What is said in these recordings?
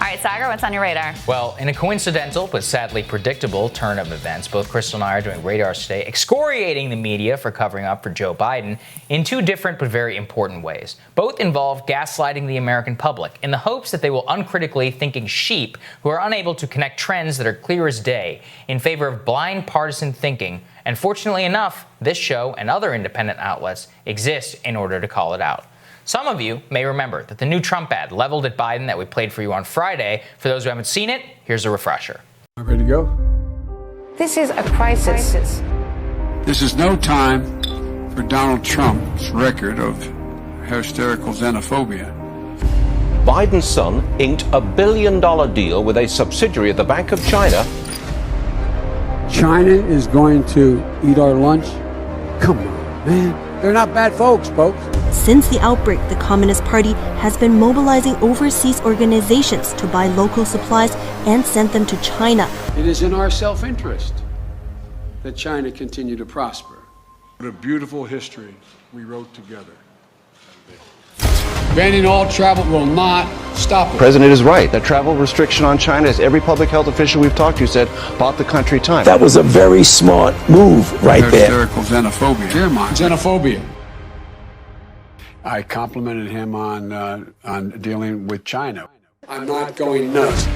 right, Saagar, what's on your radar? Well, in a coincidental but sadly predictable turn of events, both Crystal and I are doing radars today, excoriating the media for covering up for Joe Biden in two different but very important ways. Both involve gaslighting the American public in the hopes that they will uncritically thinking sheep who are unable to connect trends that are clear as day in favor of blind partisan thinking. And fortunately enough, this show and other independent outlets exist in order to call it out. Some of you may remember that the new Trump ad leveled at Biden that we played for you on Friday. For those who haven't seen it, here's a refresher. Ready to go? This is a crisis. This is no time for Donald Trump's record of hysterical xenophobia. Biden's son inked a $1 billion deal with a subsidiary of the Bank of China. China is going to eat our lunch? Come on, man. They're not bad folks. Since the outbreak, the Communist Party has been mobilizing overseas organizations to buy local supplies and send them to China. It is in our self-interest that China continue to prosper. What a beautiful history we wrote together. Banning all travel will not stop it. The president is right. The travel restriction on China, as every public health official we've talked to said, bought the country time. That was a very smart move right there. Hysterical xenophobia. Xenophobia. I complimented him on dealing with China. I'm not going nuts.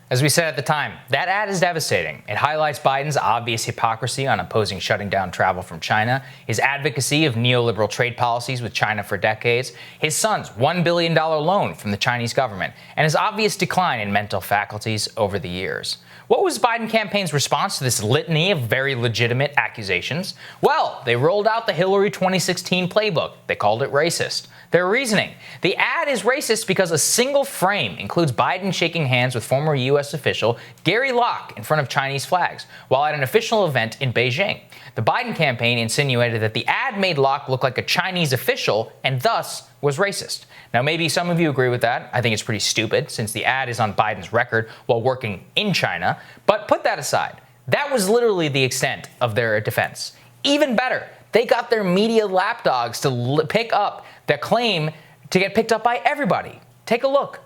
As we said at the time, that ad is devastating. It highlights Biden's obvious hypocrisy on opposing shutting down travel from China, his advocacy of neoliberal trade policies with China for decades, his son's $1 billion loan from the Chinese government, and his obvious decline in mental faculties over the years. What was Biden campaign's response to this litany of very legitimate accusations? Well, they rolled out the Hillary 2016 playbook. They called it racist. Their reasoning: the ad is racist because a single frame includes Biden shaking hands with former U.S. official Gary Locke in front of Chinese flags while at an official event in Beijing. The Biden campaign insinuated that the ad made Locke look like a Chinese official and thus was racist. Now, maybe some of you agree with that. I think it's pretty stupid since the ad is on Biden's record while working in China. But put that aside. That was literally the extent of their defense. Even better, they got their media lapdogs to pick up that claim to get picked up by everybody. Take a look.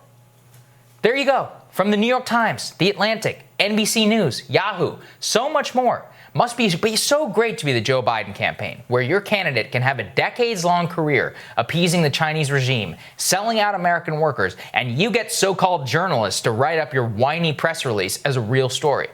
There you go. From the New York Times, The Atlantic, NBC News, Yahoo, so much more. Must be so great to be the Joe Biden campaign, where your candidate can have a decades-long career appeasing the Chinese regime, selling out American workers, and you get so-called journalists to write up your whiny press release as a real story.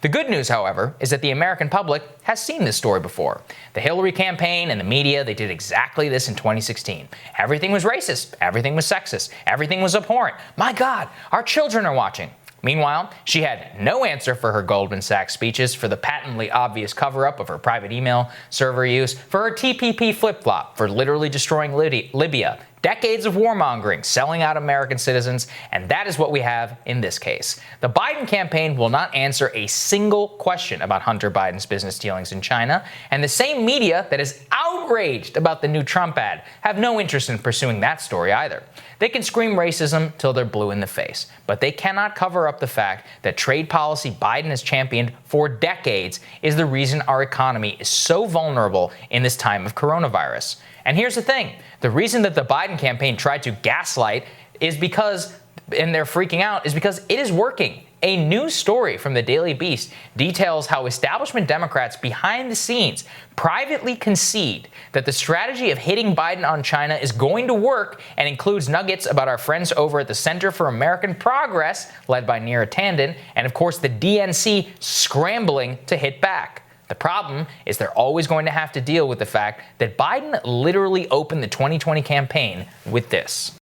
The good news, however, is that the American public has seen this story before. The Hillary campaign and the media, they did exactly this in 2016. Everything was racist. Everything was sexist. Everything was abhorrent. My God, our children are watching. Meanwhile, she had no answer for her Goldman Sachs speeches, for the patently obvious cover-up of her private email server use, for her TPP flip-flop, for literally destroying Libya, decades of warmongering, selling out American citizens, and that is what we have in this case. The Biden campaign will not answer a single question about Hunter Biden's business dealings in China, and the same media that is outraged about the new Trump ad have no interest in pursuing that story either. They can scream racism till they're blue in the face, but they cannot cover up the fact that trade policy Biden has championed for decades is the reason our economy is so vulnerable in this time of coronavirus. And here's the thing. The reason that the Biden campaign tried to gaslight is because, and they're freaking out, is because it is working. A new story from the Daily Beast details how establishment Democrats behind the scenes privately concede that the strategy of hitting Biden on China is going to work and includes nuggets about our friends over at the Center for American Progress, led by Neera Tanden, and of course the DNC scrambling to hit back. The problem is they're always going to have to deal with the fact that Biden literally opened the 2020 campaign with this.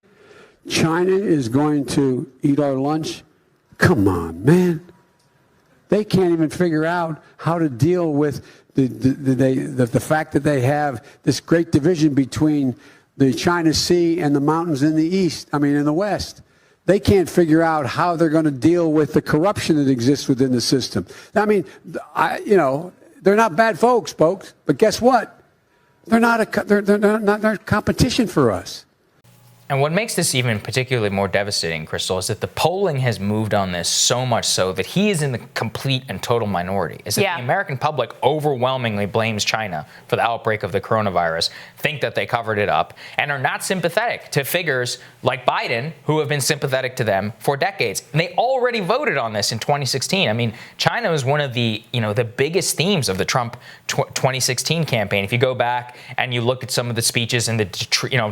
China is going to eat our lunch? Come on, man. They can't even figure out how to deal with the fact that they have this great division between the China Sea and the mountains in the west. They can't figure out how they're going to deal with the corruption that exists within the system. I mean, they're not bad folks, but guess what? They're not competition for us. And what makes this even particularly more devastating, Crystal, is that the polling has moved on this so much so that he is in the complete and total minority. Is that the American public overwhelmingly blames China for the outbreak of the coronavirus, think that they covered it up, and are not sympathetic to figures like Biden, who have been sympathetic to them for decades. And they already voted on this in 2016. I mean, China was one of the, the biggest themes of the Trump 2016 campaign. If you go back and you look at some of the speeches in the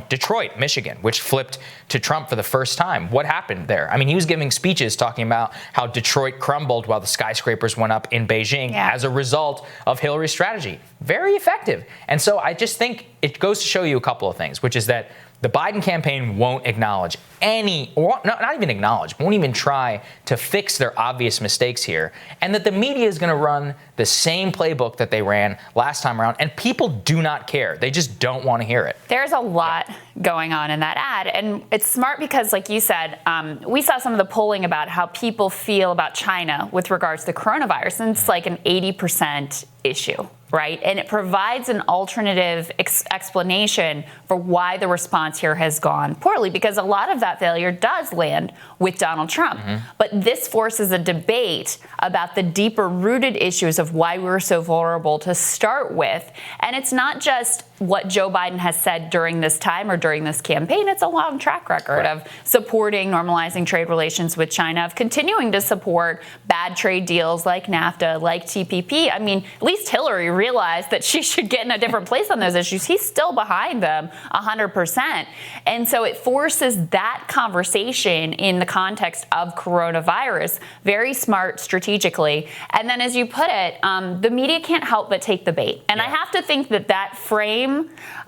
Detroit, Michigan, which flipped to Trump for the first time. What happened there? I mean, he was giving speeches talking about how Detroit crumbled while the skyscrapers went up in Beijing as a result of Hillary's strategy. Very effective. And so I just think it goes to show you a couple of things, which is that the Biden campaign won't acknowledge not even acknowledge, won't even try to fix their obvious mistakes here, and that the media is going to run the same playbook that they ran last time around, and people do not care. They just don't want to hear it. There's a lot going on in that ad, and it's smart because, like you said, we saw some of the polling about how people feel about China with regards to the coronavirus, and it's like an 80% issue. Right? And it provides an alternative explanation for why the response here has gone poorly, because a lot of that failure does land with Donald Trump. But this forces a debate about the deeper rooted issues of why we were so vulnerable to start with. And it's not just what Joe Biden has said during this time or during this campaign. It's a long track record of supporting normalizing trade relations with China, of continuing to support bad trade deals like NAFTA, like TPP. I mean, at least Hillary realized that she should get in a different place on those issues. He's still behind them 100%. And so it forces that conversation in the context of coronavirus, very smart strategically. And then, as you put it, the media can't help but take the bait. And I have to think that that frame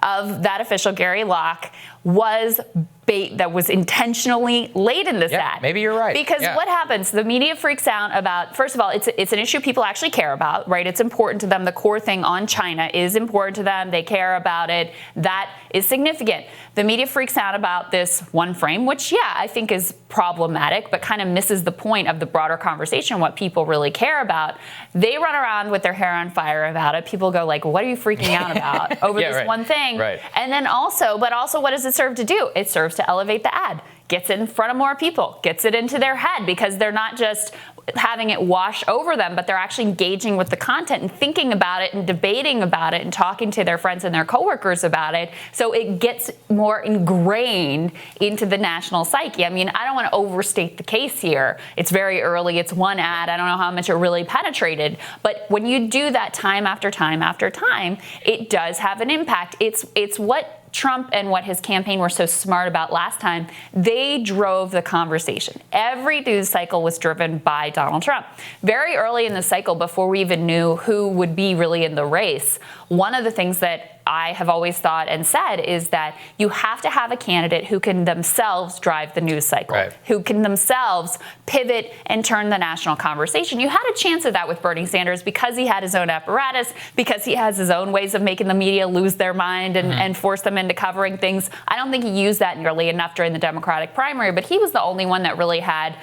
of that official, Gary Locke, was bait that was intentionally laid in this ad. Maybe you're right. Because what happens? The media freaks out about, first of all, it's an issue people actually care about, right? It's important to them. The core thing on China is important to them. They care about it. That is significant. The media freaks out about this one frame, which, I think is problematic, but kind of misses the point of the broader conversation, what people really care about. They run around with their hair on fire about it. People go like, what are you freaking out about over this one thing? Right. And then also, what does it serve to do? It serves to elevate the ad, gets it in front of more people, gets it into their head, because they're not just having it wash over them, but they're actually engaging with the content and thinking about it and debating about it and talking to their friends and their coworkers about it. So it gets more ingrained into the national psyche. I mean, I don't want to overstate the case here. It's very early. It's one ad. I don't know how much it really penetrated. But when you do that time after time after time, it does have an impact. It's what Trump and what his campaign were so smart about last time. They drove the conversation. Every news cycle was driven by Donald Trump. Very early in the cycle, before we even knew who would be really in the race, one of the things that I have always thought and said is that you have to have a candidate who can themselves drive the news cycle, who can themselves pivot and turn the national conversation. You had a chance of that with Bernie Sanders because he had his own apparatus, because he has his own ways of making the media lose their mind and force them into covering things. I don't think he used that nearly enough during the Democratic primary, but he was the only one that really had,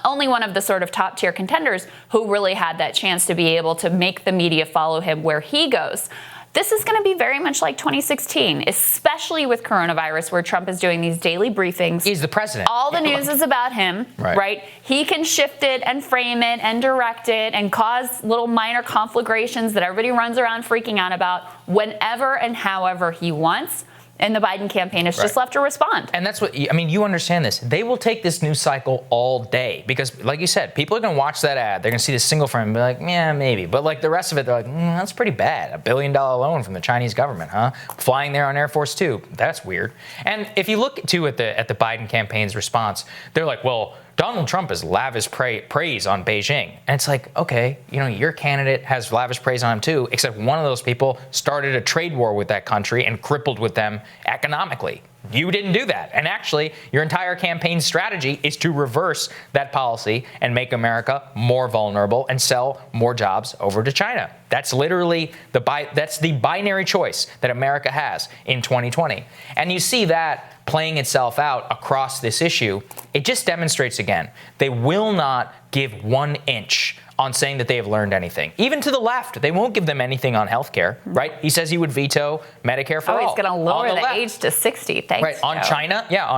only one of the sort of top tier contenders who really had that chance to be able to make the media follow him where he goes. This is going to be very much like 2016, especially with coronavirus, where Trump is doing these daily briefings. He's the president. All the news is about him, right? He can shift it and frame it and direct it and cause little minor conflagrations that everybody runs around freaking out about whenever and however he wants. And the Biden campaign is just left to respond. And that's what, I mean, you understand this. They will take this news cycle all day because, like you said, people are going to watch that ad. They're going to see the single frame and be like, yeah, maybe. But like the rest of it, they're like, that's pretty bad. $1 billion loan from the Chinese government, huh? Flying there on Air Force Two. That's weird. And if you look, too, at the Biden campaign's response, they're like, well, Donald Trump has lavish praise on Beijing. And it's like, okay, your candidate has lavish praise on him too, except one of those people started a trade war with that country and crippled with them economically. You didn't do that. And actually, your entire campaign strategy is to reverse that policy and make America more vulnerable and sell more jobs over to China. That's literally that's the binary choice that America has in 2020. And you see that playing itself out across this issue. It just demonstrates again, they will not give 1 inch on saying that they have learned anything. Even to the left, they won't give them anything on healthcare, right? He says he would veto Medicare for all. Oh, he's going to lower the left. age to 60. Thanks, Right, on Joe.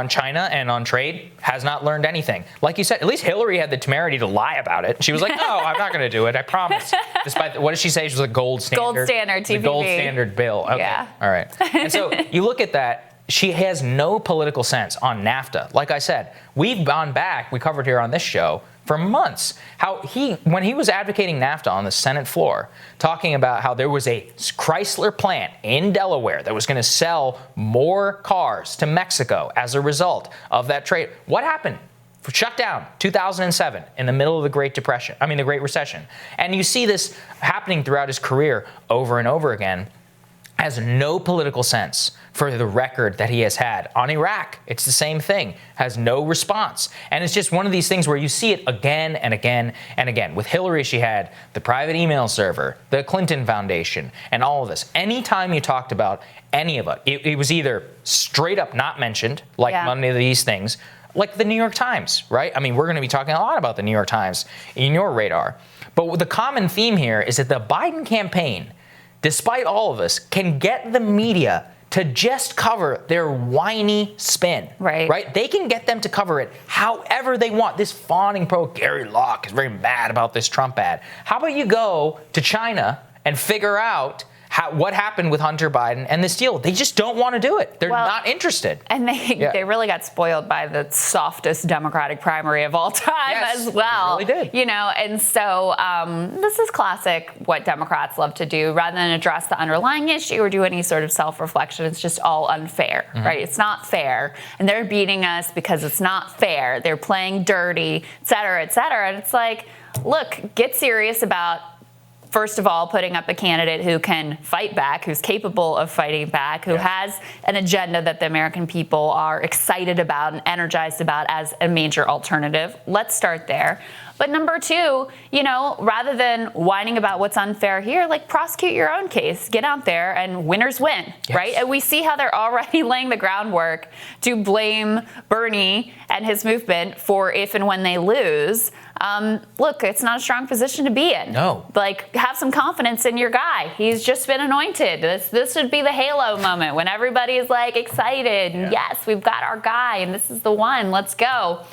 China and on trade, has not learned anything. Like you said, at least Hillary had the temerity to lie about it. She was like, no, I'm not going to do it, I promise. Despite, what did she say? She was a gold standard. Gold standard, The TPP. gold standard bill. Okay, Yeah. all right. And so you look at that, she has no political sense on NAFTA. Like I said, we've gone back, we covered here on this show, for months, how when he was advocating NAFTA on the Senate floor, talking about how there was a Chrysler plant in Delaware that was going to sell more cars to Mexico as a result of that trade. What happened? Shut down 2007 in the middle of the Great Recession. And you see this happening throughout his career over and over again. Has no political sense for the record that he has had. On Iraq, it's the same thing. Has no response. And it's just one of these things where you see it again and again and again. With Hillary, she had the private email server, the Clinton Foundation, and all of this. Anytime you talked about any of it was either straight up not mentioned, like many of these things, like the New York Times, right? I mean, we're going to be talking a lot about the New York Times in your radar. But the common theme here is that the Biden campaign, despite all of this, can get the media to just cover their whiny spin. Right? They can get them to cover it however they want. This fawning Gary Locke is very mad about this Trump ad. How about you go to China and figure out what happened with Hunter Biden and this deal? They just don't want to do it. They're not interested. And they really got spoiled by the softest Democratic primary of all time as well. They really did. You know, and so this is classic what Democrats love to do. Rather than address the underlying issue or do any sort of self-reflection, it's just all unfair, right? It's not fair. And they're beating us because it's not fair. They're playing dirty, et cetera, et cetera. And it's like, look, get serious about, first of all, putting up a candidate who can fight back, who's capable of fighting back, who has an agenda that the American people are excited about and energized about as a major alternative. Let's start there. But number two, rather than whining about what's unfair here, like prosecute your own case, get out there and winners win, right? And we see how they're already laying the groundwork to blame Bernie and his movement for if and when they lose. Look, it's not a strong position to be in. No. Like, have some confidence in your guy. He's just been anointed. This would be the halo moment when everybody is like excited. And yes, we've got our guy and this is the one. Let's go.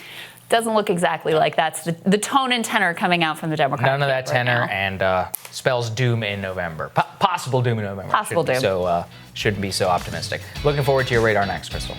Doesn't look exactly like that's the tone and tenor coming out from the Democrats. None of that tenor and spells doom in November. Possible doom in November. Possible doom. So shouldn't be so optimistic. Looking forward to your radar next, Crystal.